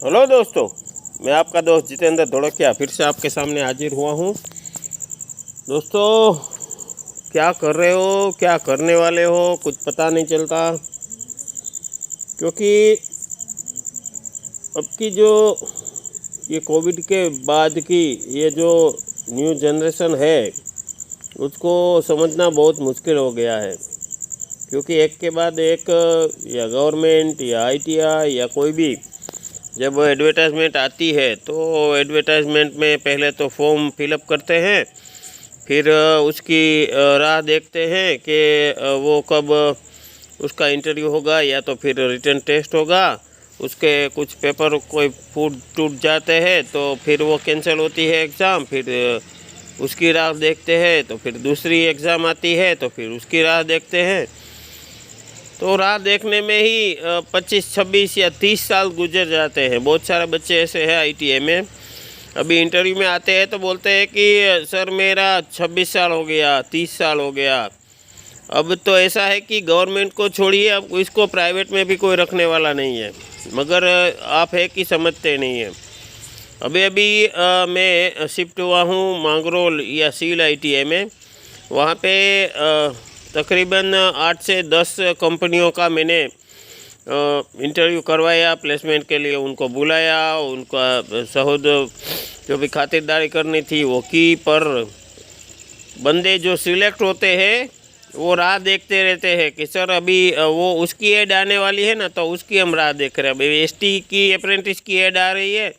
Hello दोस्तों, मैं आपका दोस्त जितेंद्र धोड़किया फिर से आपके सामने हाजिर हुआ हूँ। दोस्तों, क्या कर रहे हो, क्या करने वाले हो, कुछ पता नहीं चलता। क्योंकि अब की जो ये कोविड के बाद की ये जो न्यू जनरेशन है उसको समझना बहुत मुश्किल हो गया है। क्योंकि एक के बाद एक या गवर्नमेंट या ITI या कोई भी जब एडवर्टाइजमेंट आती है तो एडवर्टाइजमेंट में पहले तो फॉर्म फिलअप करते हैं, फिर उसकी राह देखते हैं कि वो कब उसका इंटरव्यू होगा या तो फिर रिटन टेस्ट होगा। उसके कुछ पेपर कोई फूट टूट जाते हैं तो फिर वो कैंसिल होती है एग्ज़ाम। फिर उसकी राह देखते हैं तो फिर दूसरी एग्ज़ाम आती है तो फिर उसकी राह देखते हैं। तो राह देखने में ही 25, 26 या 30 साल गुजर जाते हैं। बहुत सारे बच्चे ऐसे हैं ITA में, अभी इंटरव्यू में आते हैं तो बोलते हैं कि सर मेरा 26 साल हो गया, 30 साल हो गया। अब तो ऐसा है कि गवर्नमेंट को छोड़िए, अब इसको प्राइवेट में भी कोई रखने वाला नहीं है, मगर आप है कि समझते नहीं हैं। अभी अभी मैं शिफ्ट हुआ हूँ मांगरोल या सील ITA में। वहाँ पे तकरीबन 8 से 10 कंपनियों का मैंने इंटरव्यू करवाया, प्लेसमेंट के लिए उनको बुलाया, उनका सहूद जो भी खातिरदारी करनी थी वो की। पर बंदे जो सिलेक्ट होते हैं वो राह देखते रहते हैं कि सर अभी वो उसकी ऐड आने वाली है ना, तो उसकी हम राह देख रहे हैं। अभी ST की अप्रेंटिस की ऐड आ रही है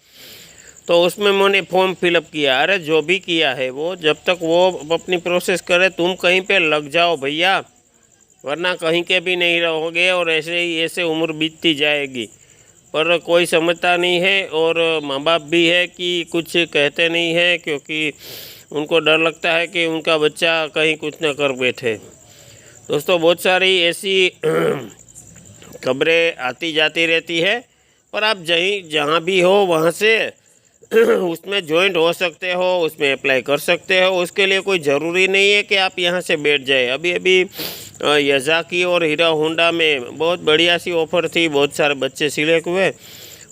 तो उसमें मैंने फॉर्म फिलअप किया। अरे जो भी किया है वो, जब तक वो अपनी प्रोसेस करे तुम कहीं पे लग जाओ भैया, वरना कहीं के भी नहीं रहोगे और ऐसे ही ऐसे उम्र बीतती जाएगी। पर कोई समझता नहीं है और माँ बाप भी है कि कुछ कहते नहीं है, क्योंकि उनको डर लगता है कि उनका बच्चा कहीं कुछ न कर बैठे। दोस्तों, बहुत सारी ऐसी खबरें आती जाती रहती है, पर आप जहाँ भी हो वहाँ से उसमें ज्वाइंट हो सकते हो, उसमें अप्लाई कर सकते हो। उसके लिए कोई ज़रूरी नहीं है कि आप यहाँ से बैठ जाए। अभी अभी याज़ाकी और हीरो होंडा में बहुत बढ़िया सी ऑफ़र थी, बहुत सारे बच्चे सिलेक्ट हुए।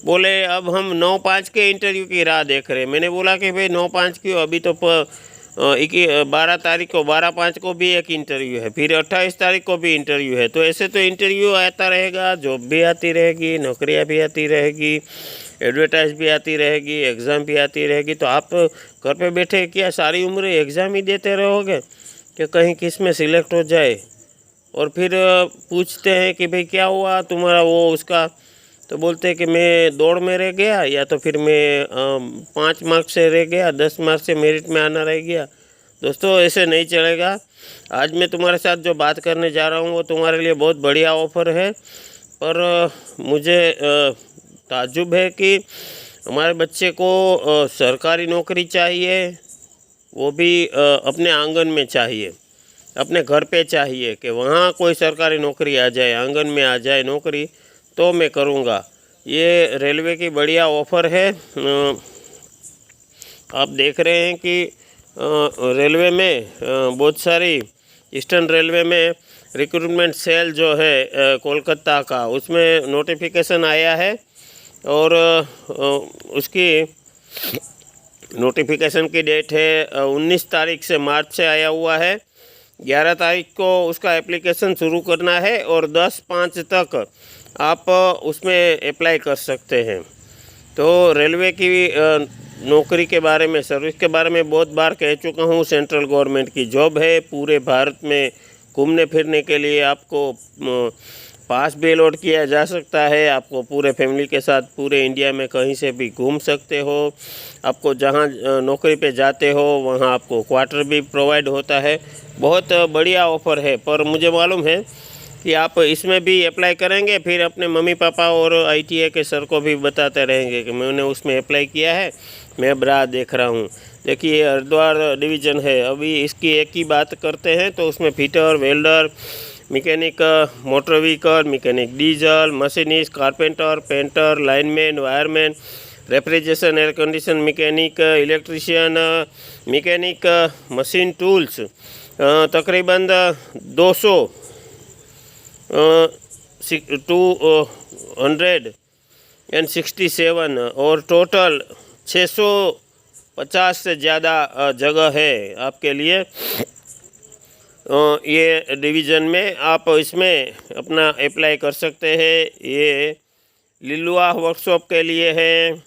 बोले अब हम 9/5 के इंटरव्यू की राह देख रहे हैं। मैंने बोला कि भाई 9/5 क्यों, अभी तो 12 तारीख को 12/5 को भी एक इंटरव्यू है, फिर 28 तारीख को भी इंटरव्यू है। तो ऐसे तो इंटरव्यू आता रहेगा, जॉब भी आती रहेगी, नौकरियां भी आती रहेगी, एडवर्टाइज भी आती रहेगी, एग्ज़ाम भी आती रहेगी। तो आप घर पे बैठे क्या सारी उम्र एग्ज़ाम ही देते रहोगे कि कहीं किस में सिलेक्ट हो जाए? और फिर पूछते हैं कि भाई क्या हुआ तुम्हारा वो उसका, तो बोलते हैं कि मैं दौड़ में रह गया, या तो फिर मैं 5 मार्क्स से रह गया, 10 मार्क्स से मेरिट में आना रह गया। दोस्तों, ऐसे नहीं चलेगा। आज मैं तुम्हारे साथ जो बात करने जा रहा हूँ वो तुम्हारे लिए बहुत बढ़िया ऑफ़र है। पर मुझे ताज्जुब है कि हमारे बच्चे को सरकारी नौकरी चाहिए, वो भी अपने आंगन में चाहिए, अपने घर पे चाहिए कि वहाँ कोई सरकारी नौकरी आ जाए, आंगन में आ जाए नौकरी, तो मैं करूँगा। ये रेलवे की बढ़िया ऑफ़र है। आप देख रहे हैं कि रेलवे में बहुत सारी, ईस्टर्न रेलवे में रिक्रूटमेंट सेल जो है कोलकाता का, उसमें नोटिफिकेशन आया है और उसकी नोटिफिकेशन की डेट है 19 तारीख से, मार्च से आया हुआ है। 11 तारीख को उसका एप्लीकेशन शुरू करना है और 10/5 तक आप उसमें अप्लाई कर सकते हैं। तो रेलवे की नौकरी के बारे में, सर्विस के बारे में बहुत बार कह चुका हूँ। सेंट्रल गवर्नमेंट की जॉब है, पूरे भारत में घूमने फिरने के लिए आपको पास भी अलॉट किया जा सकता है। आपको पूरे फैमिली के साथ पूरे इंडिया में कहीं से भी घूम सकते हो। आपको जहाँ नौकरी पे जाते हो वहाँ आपको क्वार्टर भी प्रोवाइड होता है। बहुत बढ़िया ऑफ़र है। पर मुझे मालूम है कि आप इसमें भी अप्लाई करेंगे, फिर अपने मम्मी पापा और ITA के सर को भी बताते रहेंगे कि मैंने उसमें अप्लाई किया है, मैं अब राह देख रहा हूँ। देखिए, हरिद्वार डिवीज़न है। अभी इसकी एक ही बात करते हैं तो उसमें fitter, welder, mechanic motor vehicle, mechanic diesel, machinist, carpenter, painter, lineman, wireman, refrigeration, air condition mechanic, electrician, mechanic, machine tools, तकरीबन 200 N67 और टोटल 650 से ज़्यादा जगह है आपके लिए। ये डिवीज़न में आप इसमें अपना अप्लाई कर सकते हैं। ये लिलुआ वर्कशॉप के लिए है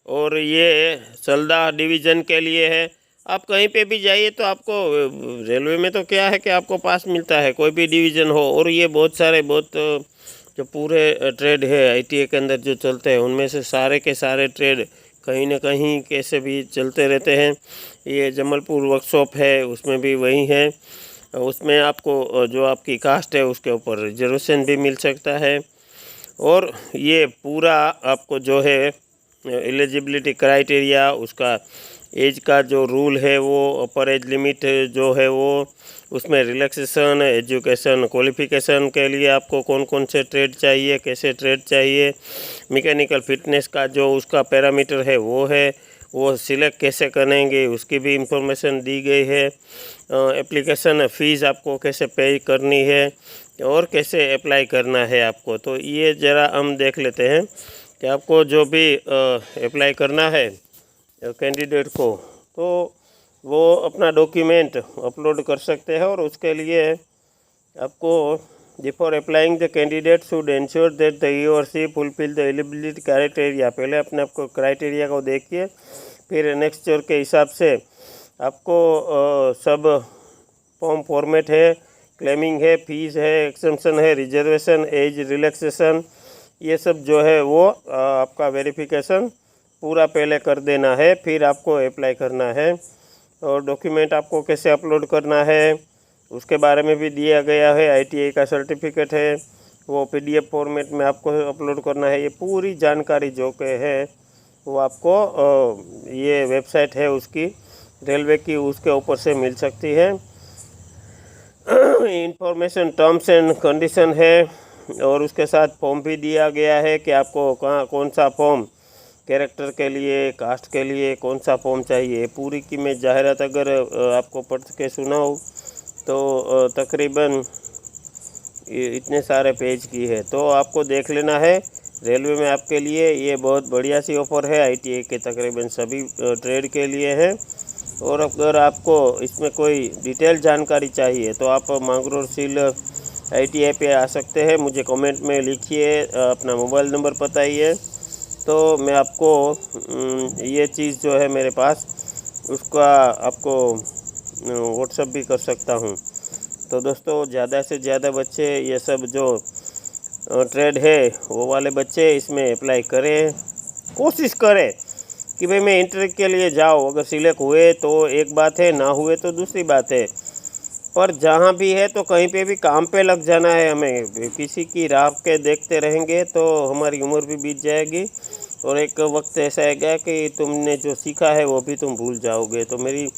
और ये सल्दा डिवीज़न के लिए है। आप कहीं पे भी जाइए तो आपको रेलवे में तो क्या है कि आपको पास मिलता है, कोई भी डिवीज़न हो। और ये बहुत जो पूरे ट्रेड है ITA के अंदर जो चलते हैं, उनमें से सारे के सारे ट्रेड कहीं ना कहीं कैसे भी चलते रहते हैं। ये जमलपुर वर्कशॉप है, उसमें भी वही है। उसमें आपको जो आपकी कास्ट है उसके ऊपर रिजर्वेशन भी मिल सकता है। और ये पूरा आपको जो है एलिजिबिलिटी क्राइटेरिया, उसका एज का जो रूल है वो अपर एज लिमिट जो है वो, उसमें रिलैक्सेशन, एजुकेशन क्वालिफ़िकेशन के लिए आपको कौन कौन से ट्रेड चाहिए, कैसे ट्रेड चाहिए, मैकेनिकल फिटनेस का जो उसका पैरामीटर है वो है, वो सिलेक्ट कैसे करेंगे उसकी भी इंफॉर्मेशन दी गई है। एप्लीकेशन फ़ीस आपको कैसे पे करनी है और कैसे अप्लाई करना है आपको। तो ये ज़रा हम देख लेते हैं कि आपको जो भी अप्लाई करना है कैंडिडेट को, तो वो अपना डॉक्यूमेंट अपलोड कर सकते हैं। और उसके लिए आपको before applying the candidate should ensure that the he और सी फुलफिल द एलिजिबिलिटी क्राइटेरिया। पहले अपने आपको क्राइटेरिया को देखिए, फिर नेक्स्ट ईयर के हिसाब से आपको सब फॉर्म फॉर्मेट है, क्लेमिंग है, फीस है, एक्सेम्पशन है, रिजर्वेशन, एज रिलैक्सेशन, ये सब जो है वो आपका वेरिफिकेशन पूरा पहले कर देना है, फिर आपको अप्लाई करना है। और डॉक्यूमेंट आपको कैसे अपलोड करना है उसके बारे में भी दिया गया है। ITA का सर्टिफिकेट है, वो PDF फॉर्मेट में आपको अपलोड करना है। ये पूरी जानकारी जो के है वो आपको ये वेबसाइट है उसकी, रेलवे की, उसके ऊपर से मिल सकती है। इंफॉर्मेशन टर्म्स एंड कंडीशन है और उसके साथ फॉर्म भी दिया गया है कि आपको कौन सा फॉर्म, कैरेक्टर के लिए, कास्ट के लिए कौन सा फॉर्म चाहिए। पूरी की मैं जाहिरात अगर आपको पढ़ के सुनाऊँ तो तकरीबन इतने सारे पेज की है, तो आपको देख लेना है। रेलवे में आपके लिए ये बहुत बढ़िया सी ऑफ़र है, ITA के तकरीबन सभी ट्रेड के लिए है। और अगर आपको इसमें कोई डिटेल जानकारी चाहिए तो आप मांगरोल सील ITA पे आ सकते हैं। मुझे कमेंट में लिखिए, अपना मोबाइल नंबर बताइए, तो मैं आपको ये चीज़ जो है मेरे पास उसका आपको व्हाट्सएप भी कर सकता हूँ। तो दोस्तों, ज़्यादा से ज़्यादा बच्चे ये सब जो ट्रेड है वो वाले बच्चे इसमें अप्लाई करें, कोशिश करें कि भाई मैं इंटरव्यू के लिए जाओ। अगर सिलेक्ट हुए तो एक बात है, ना हुए तो दूसरी बात है, पर जहाँ भी है तो कहीं पे भी काम पे लग जाना है हमें। किसी की राह के देखते रहेंगे तो हमारी उम्र भी बीत जाएगी और एक वक्त ऐसा आएगा कि तुमने जो सीखा है वो भी तुम भूल जाओगे। तो मेरी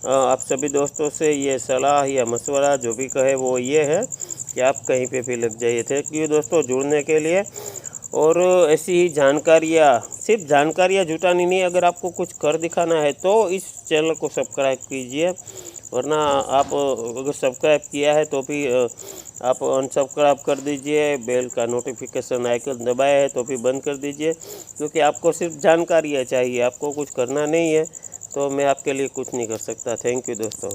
आप सभी दोस्तों से ये सलाह या मशवरा जो भी कहे वो ये है कि आप कहीं पे भी लग जाइए। थैंक यू दोस्तों जुड़ने के लिए। और ऐसी ही जानकारियाँ, सिर्फ जानकारियाँ जुटानी नहीं, अगर आपको कुछ कर दिखाना है तो इस चैनल को सब्सक्राइब कीजिए, वरना आप अगर सब्सक्राइब किया है तो भी आप अनसब्सक्राइब कर दीजिए। बेल का नोटिफिकेशन आइकन दबाया है तो भी बंद कर दीजिए, क्योंकि आपको सिर्फ जानकारियाँ चाहिए, आपको कुछ करना नहीं है, तो मैं आपके लिए कुछ नहीं कर सकता। थैंक यू दोस्तों।